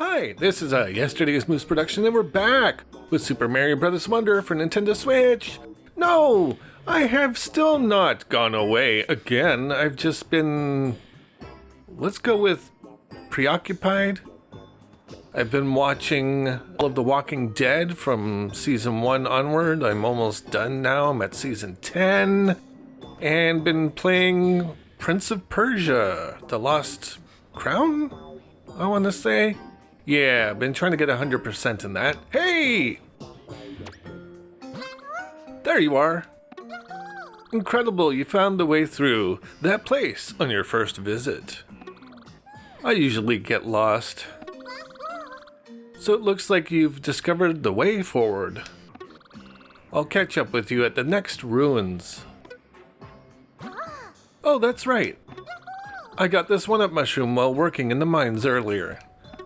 Hi, this is yesterday's Moose production, and we're back with Super Mario Bros. Wonder for Nintendo Switch. No, I have still not gone away again. I've just been, let's go with preoccupied. I've been watching all of The Walking Dead from season 1 onward. I'm almost done now. I'm at season 10. And been playing Prince of Persia, The Lost Crown, I want to say. Yeah, I've been trying to get 100% in that. Hey! There you are. Incredible, you found the way through that place on your first visit. I usually get lost. So it looks like you've discovered the way forward. I'll catch up with you at the next ruins. Oh, that's right. I got this one-up mushroom while working in the mines earlier.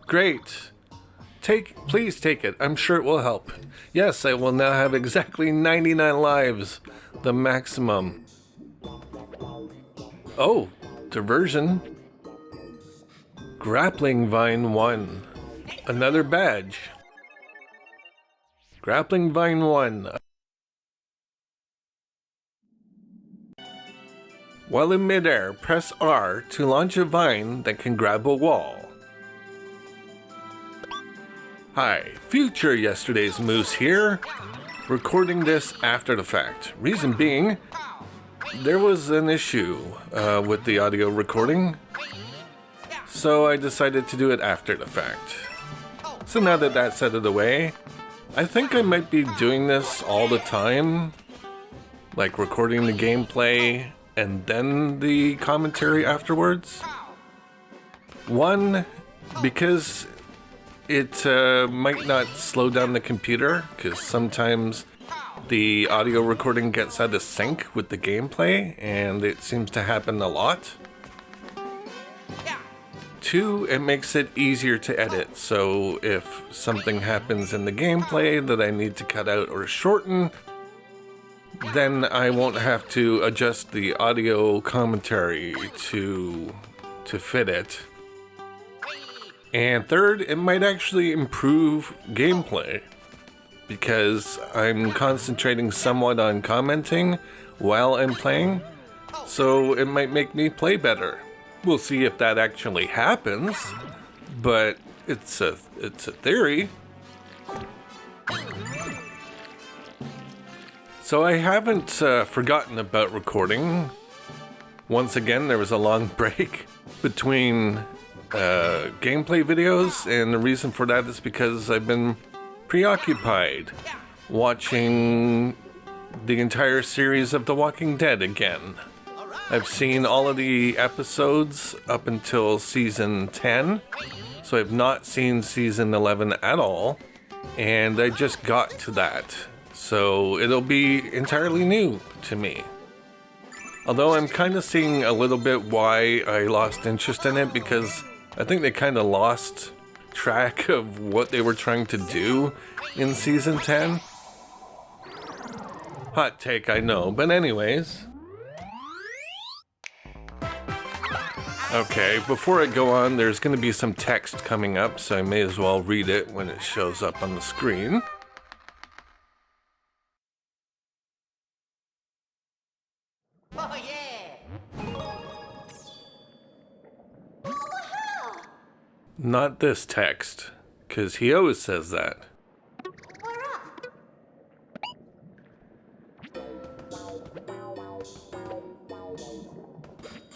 Great. Please take it. I'm sure it will help. Yes, I will now have exactly 99 lives. The maximum. Oh, diversion. Grappling Vine 1. Another badge. Grappling Vine 1. While in midair, press R to launch a vine that can grab a wall. Hi, future yesterday's Moose here, recording this after the fact. Reason being, there was an issue with the audio recording, so I decided to do it after the fact. So now that that's out of the way, I think I might be doing this all the time, like recording the gameplay and then the commentary afterwards. One, because it might not slow down the computer, because sometimes the audio recording gets out of sync with the gameplay, and it seems to happen a lot. Two, it makes it easier to edit, so if something happens in the gameplay that I need to cut out or shorten, then I won't have to adjust the audio commentary to fit it. And third, it might actually improve gameplay, because I'm concentrating somewhat on commenting while I'm playing, so it might make me play better. We'll see if that actually happens, but it's a theory. So I haven't forgotten about recording. Once again, there was a long break between gameplay videos, and the reason for that is because I've been preoccupied watching the entire series of The Walking Dead again. I've seen all of the episodes up until season 10, so I've not seen season 11 at all, and I just got to that, so it'll be entirely new to me. Although I'm kind of seeing a little bit why I lost interest in it, because I think they kind of lost track of what they were trying to do in season 10. Hot take, I know, but anyways. Okay, before I go on, there's going to be some text coming up, so I may as well read it when it shows up on the screen. Oh, yeah! Not this text, because he always says that.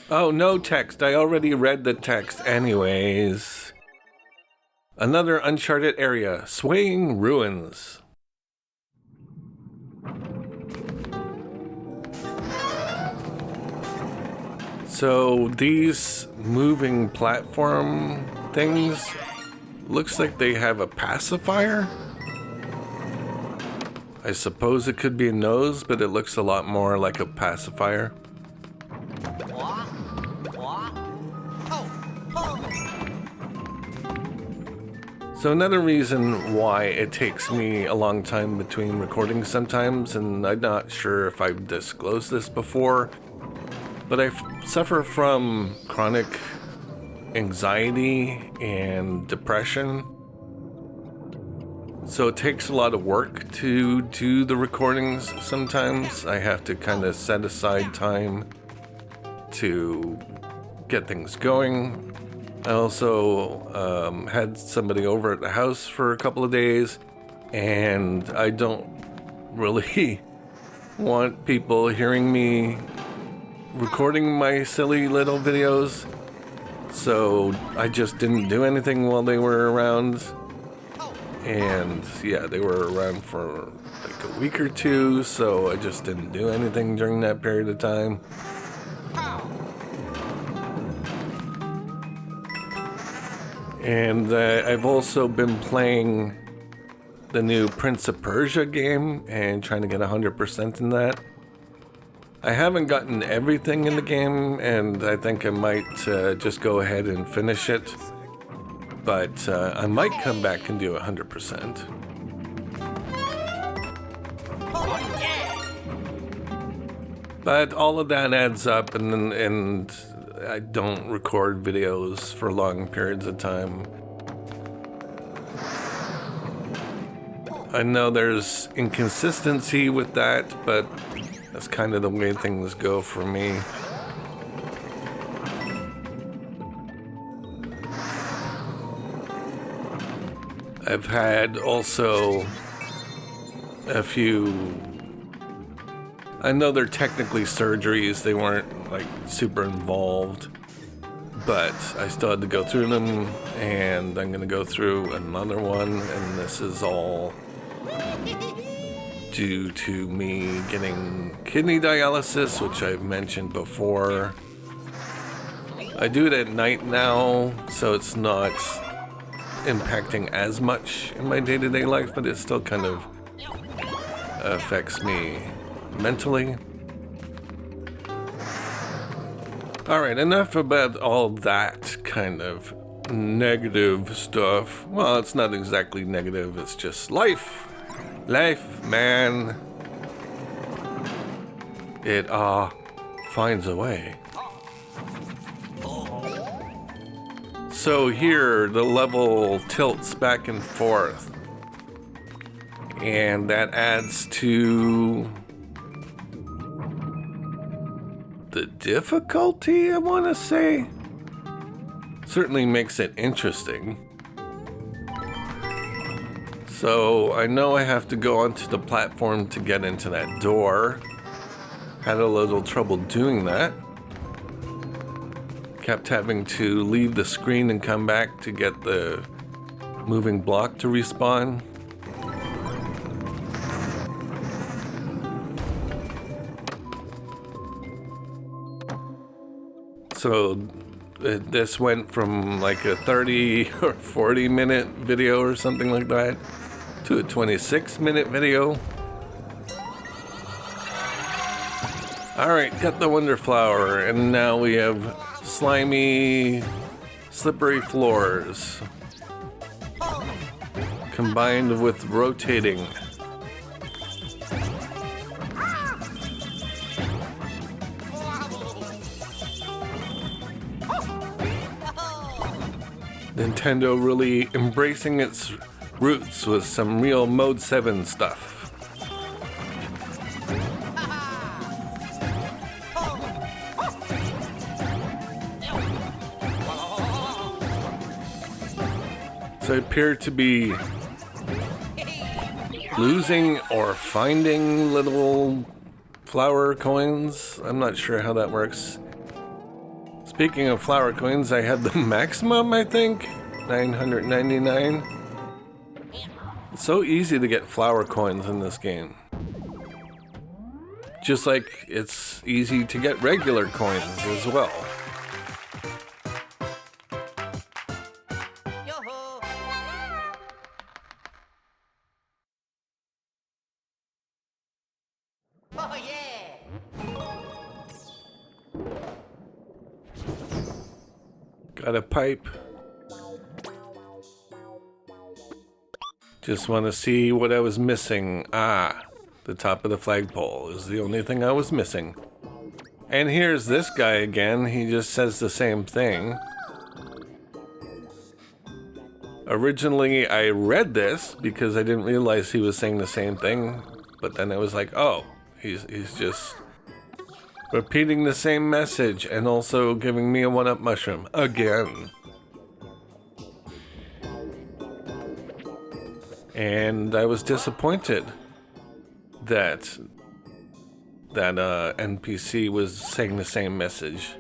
Oh, no text. I already read the text anyways. Another uncharted area. Swaying ruins. So these moving platform things, looks like they have a pacifier? I suppose it could be a nose, but it looks a lot more like a pacifier. So another reason why it takes me a long time between recordings sometimes, and I'm not sure if I've disclosed this before, but I suffer from chronic anxiety and depression. So it takes a lot of work to do the recordings. Sometimes I have to kind of set aside time to get things going. I also had somebody over at the house for a couple of days, and I don't really want people hearing me recording my silly little videos. So I just didn't do anything while they were around. And yeah, they were around for like a week or two, so I just didn't do anything during that period of time. And I've also been playing the new Prince of Persia game and trying to get 100% in that. I haven't gotten everything in the game, and I think I might just go ahead and finish it. But I might come back and do 100%. But all of that adds up, and I don't record videos for long periods of time. I know there's inconsistency with that, but that's kind of the way things go for me. I've had also a few, I know they're technically surgeries, they weren't like super involved, but I still had to go through them, and I'm gonna go through another one, and this is all due to me getting kidney dialysis, which I've mentioned before. I do it at night now, so it's not impacting as much in my day-to-day life, but it still kind of affects me mentally. Alright, enough about all that kind of negative stuff. Well, it's not exactly negative, it's just life. Life, man. It finds a way. So here, the level tilts back and forth, and that adds to the difficulty, I want to say. Certainly makes it interesting. So I know I have to go onto the platform to get into that door. Had a little trouble doing that. Kept having to leave the screen and come back to get the moving block to respawn. So this went from like a 30 or 40 minute video or something like that to a 26-minute video. Alright, got the Wonder Flower, and now we have slimy, slippery floors combined with rotating. Nintendo really embracing its roots with some real Mode 7 stuff. So I appear to be losing or finding little flower coins. I'm not sure how that works. Speaking of flower coins, I had the maximum, I think, 999. It's so easy to get flower coins in this game. Just like it's easy to get regular coins as well. Yo-ho! Oh yeah! Got a pipe. Just want to see what I was missing. Ah, the top of the flagpole is the only thing I was missing. And here's this guy again. He just says the same thing. Originally, I read this because I didn't realize he was saying the same thing, but then I was like, oh, he's just repeating the same message and also giving me a one-up mushroom again. And I was disappointed that NPC was saying the same message.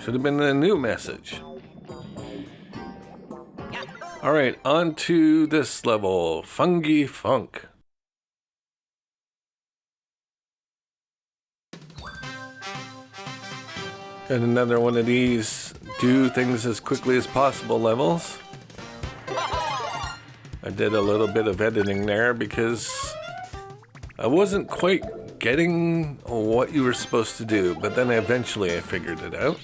Should have been a new message. Alright, on to this level, Fungi Funk. And another one of these do things as quickly as possible levels. I did a little bit of editing there because I wasn't quite getting what you were supposed to do, but then eventually I figured it out.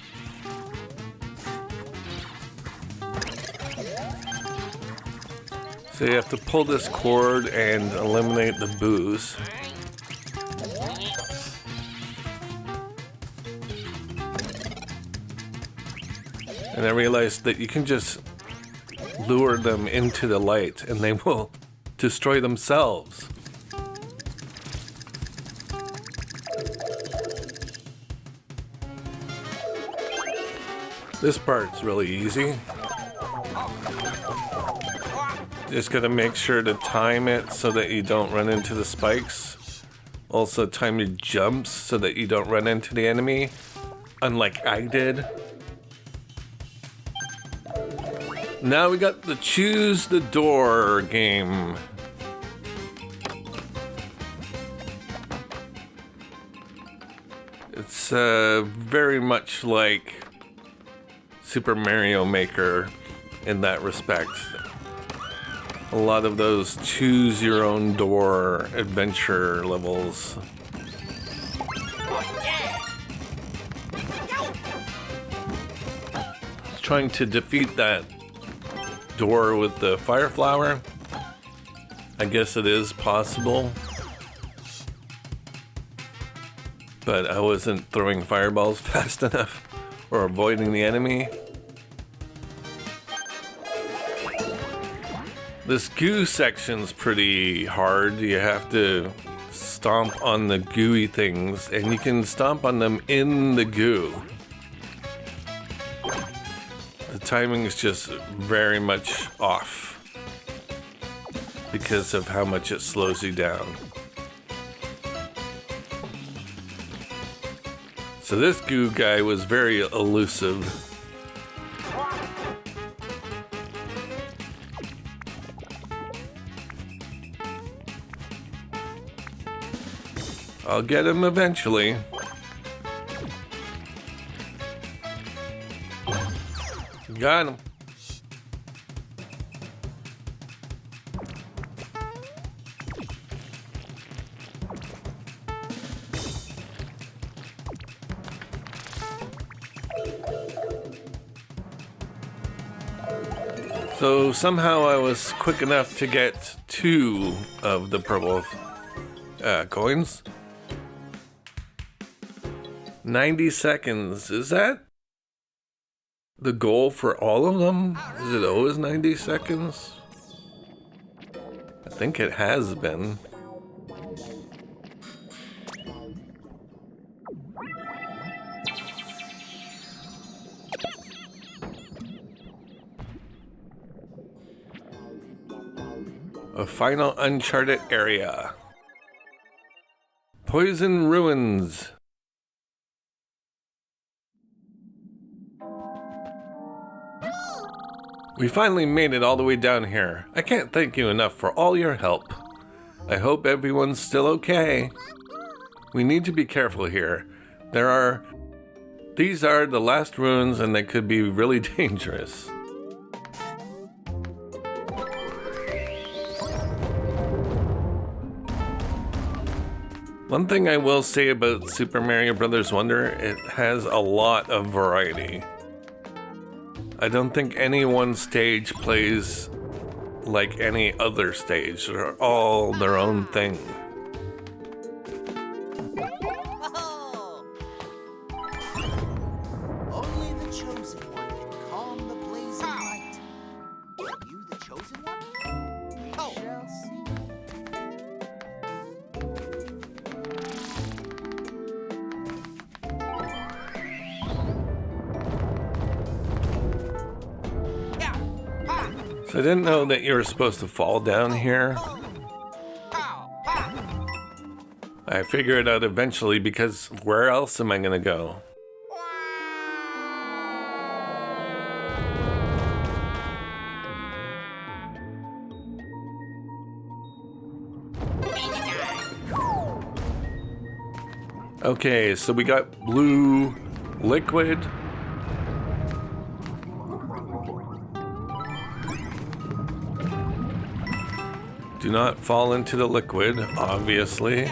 So you have to pull this cord and eliminate the booze. And I realized that you can just lure them into the light and they will destroy themselves. This part's really easy. Just gotta make sure to time it so that you don't run into the spikes. Also time your jumps so that you don't run into the enemy, unlike I did. Now we got the choose the door game. It's very much like Super Mario Maker in that respect. A lot of those choose your own door adventure levels. Trying to defeat that door with the fire flower. I guess it is possible. But I wasn't throwing fireballs fast enough or avoiding the enemy. This goo section's pretty hard. You have to stomp on the gooey things, and you can stomp on them in the goo. The timing is just very much off because of how much it slows you down. So this goo guy was very elusive. I'll get him eventually. Got him. So somehow I was quick enough to get 2 of the purple coins. 90 seconds. Is that the goal for all of them? Is it always 90 seconds? I think it has been. A final uncharted area. Poison Ruins. We finally made it all the way down here. I can't thank you enough for all your help. I hope everyone's still okay. We need to be careful here. These are the last ruins and they could be really dangerous. One thing I will say about Super Mario Bros. Wonder, it has a lot of variety. I don't think any one stage plays like any other stage. They're all their own thing. Oh. Only the chosen one can calm the blazing light. You, the chosen So I didn't know that you were supposed to fall down here. I figure it out eventually because where else am I gonna go? Okay, so we got blue liquid. Do not fall into the liquid, obviously.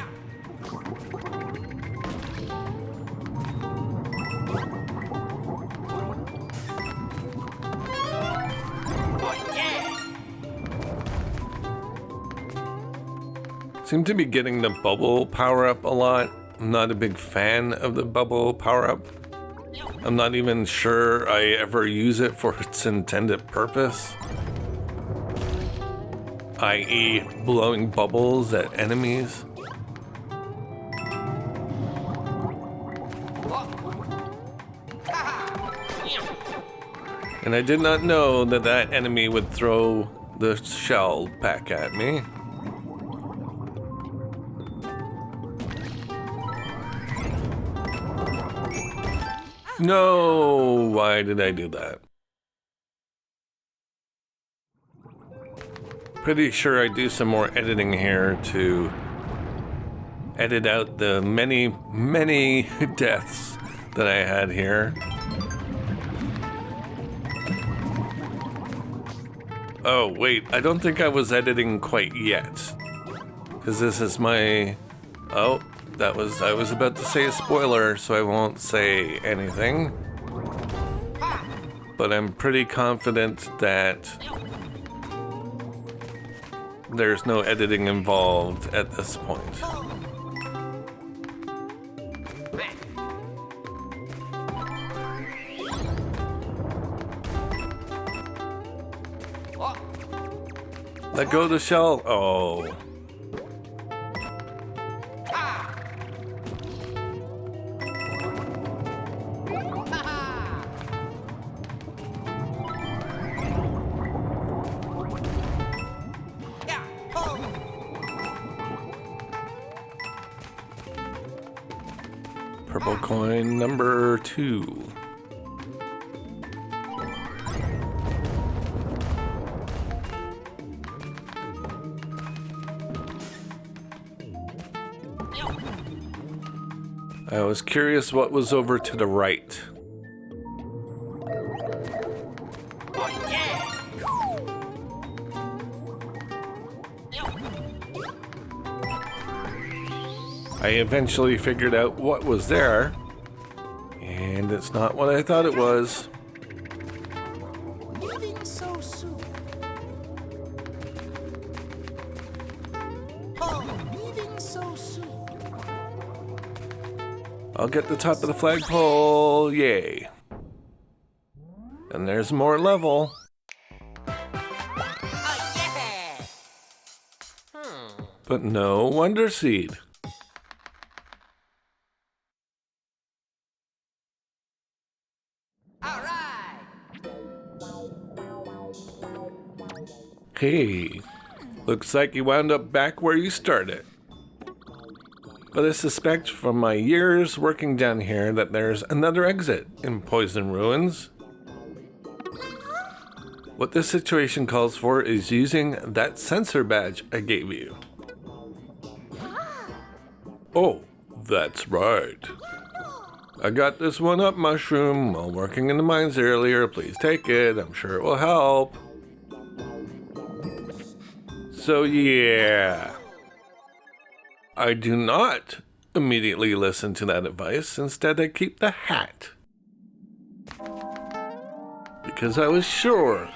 Seem to be getting the bubble power-up a lot. I'm not a big fan of the bubble power-up. I'm not even sure I ever use it for its intended purpose, i.e. blowing bubbles at enemies. And I did not know that that enemy would throw the shell back at me. No, why did I do that? Pretty sure I do some more editing here to edit out the many deaths that I had here. Oh, wait, I don't think I was editing quite yet. Because this is my... Oh, I was about to say a spoiler, so I won't say anything. But I'm pretty confident that there's no editing involved at this point. Let go of the shell. Oh. Purple coin number 2. I was curious what was over to the right. I eventually figured out what was there, and it's not what I thought it was. Leaving so soon. Oh, leaving so soon. I'll get the top of the flagpole, yay. And there's more level. Oh, yeah. But no Wonder Seed. All right. Hey, looks like you wound up back where you started. But I suspect from my years working down here that there's another exit in Poison Ruins. What this situation calls for is using that sensor badge I gave you. Oh, that's right. I got this one up mushroom while working in the mines earlier. Please take it. I'm sure it will help. So yeah, I do not immediately listen to that advice. Instead, I keep the hat. Because I was sure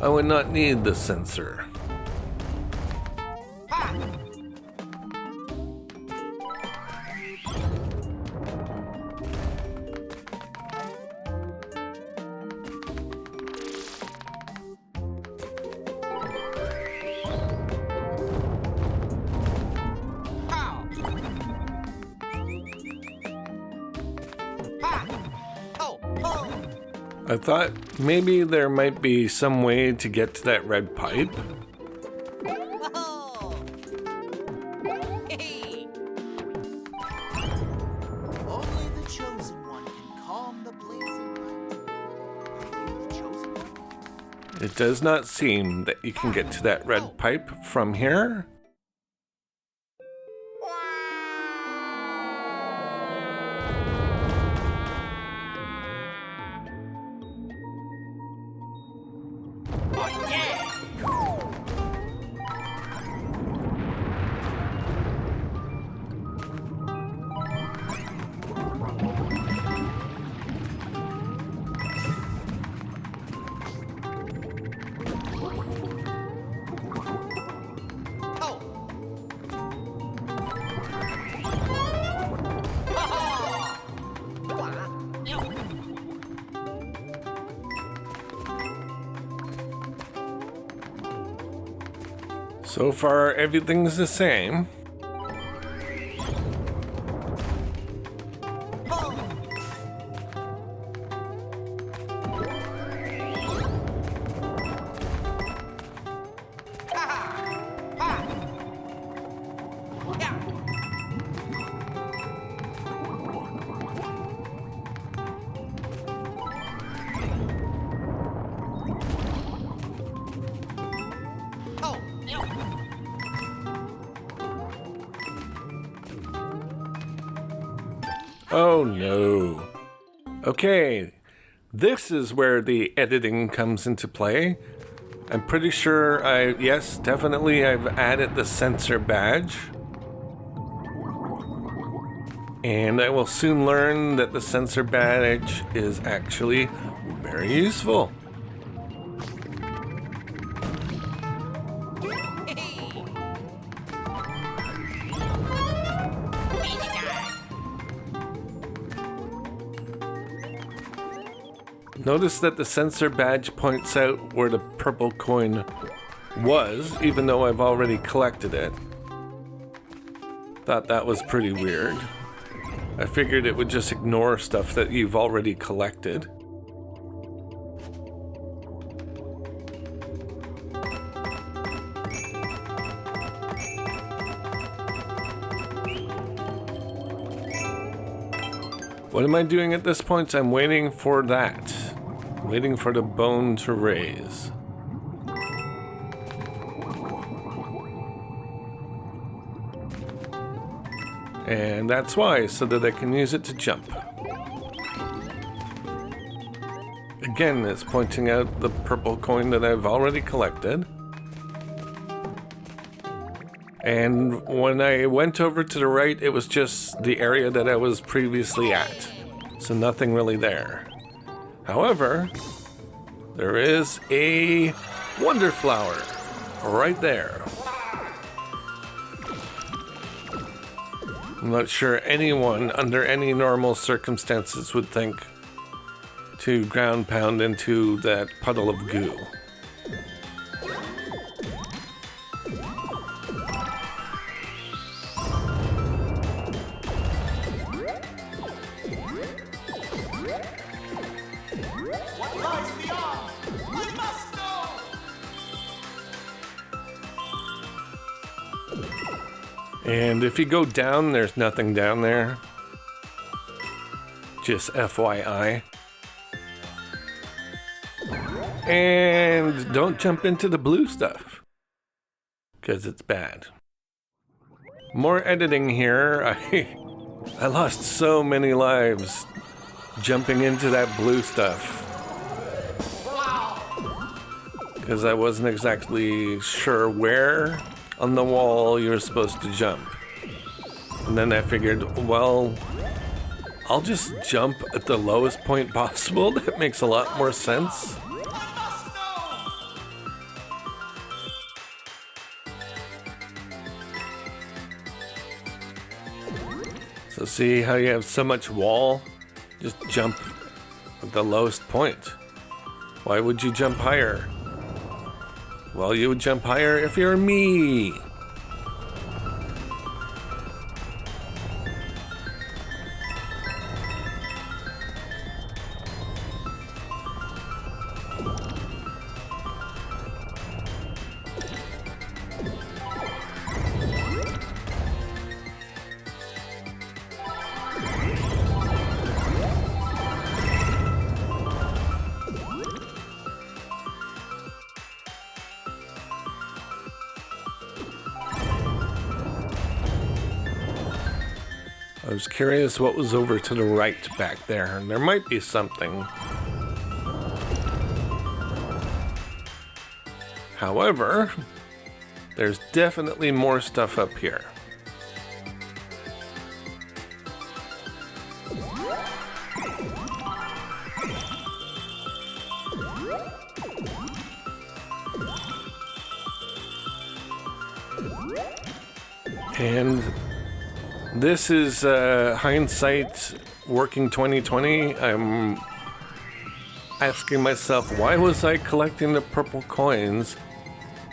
I would not need the sensor. I thought maybe there might be some way to get to that red pipe. Oh. Hey. Only the chosen one can calm the blazing light. Are you the chosen one? It does not seem that you can get to that red pipe from here. Oh, yeah. Oh. So far, everything's the same. Oh no. Okay, this is where the editing comes into play. I'm pretty sure yes, definitely I've added the sensor badge. And I will soon learn that the sensor badge is actually very useful. Notice that the sensor badge points out where the purple coin was, even though I've already collected it. Thought that was pretty weird. I figured it would just ignore stuff that you've already collected. What am I doing at this point? I'm waiting for that. Waiting for the bone to raise. And that's why, so that I can use it to jump. Again, it's pointing out the purple coin that I've already collected. And when I went over to the right, it was just the area that I was previously at. So nothing really there. However, there is a wonder flower right there. I'm not sure anyone under any normal circumstances would think to ground pound into that puddle of goo. What lies beyond? We must know! And if you go down, there's nothing down there. Just FYI. And don't jump into the blue stuff, because it's bad. More editing here. I lost so many lives jumping into that blue stuff. Because I wasn't exactly sure where on the wall you were supposed to jump. And then I figured, well, I'll just jump at the lowest point possible. That makes a lot more sense. So see how you have so much wall? Just jump at the lowest point. Why would you jump higher? Well, you would jump higher if you're me. I was curious what was over to the right back there, and there might be something. However, there's definitely more stuff up here. And this is hindsight working 2020. I'm asking myself, why was I collecting the purple coins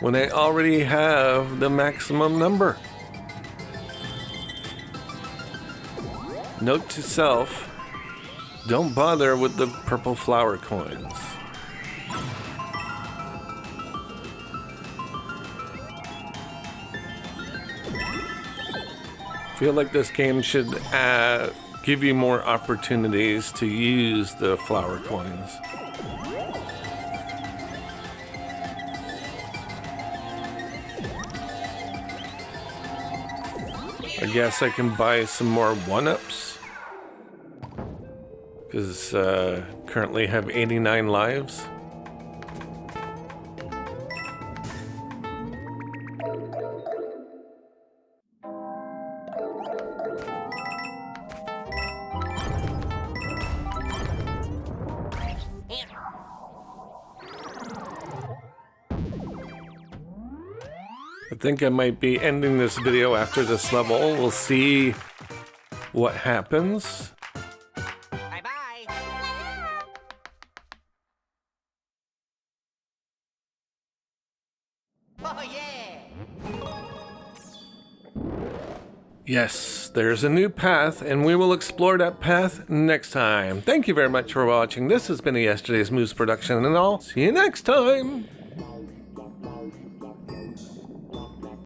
when I already have the maximum number? Note to self, don't bother with the purple flower coins. I feel like this game should give you more opportunities to use the flower coins. I guess I can buy some more 1-ups, because currently have 89 lives. I think I might be ending this video after this level. We'll see what happens. Bye-bye. Oh, yeah. Yes, there's a new path, and we will explore that path next time. Thank you very much for watching. This has been a Yesterday's Moose production, and I'll see you next time.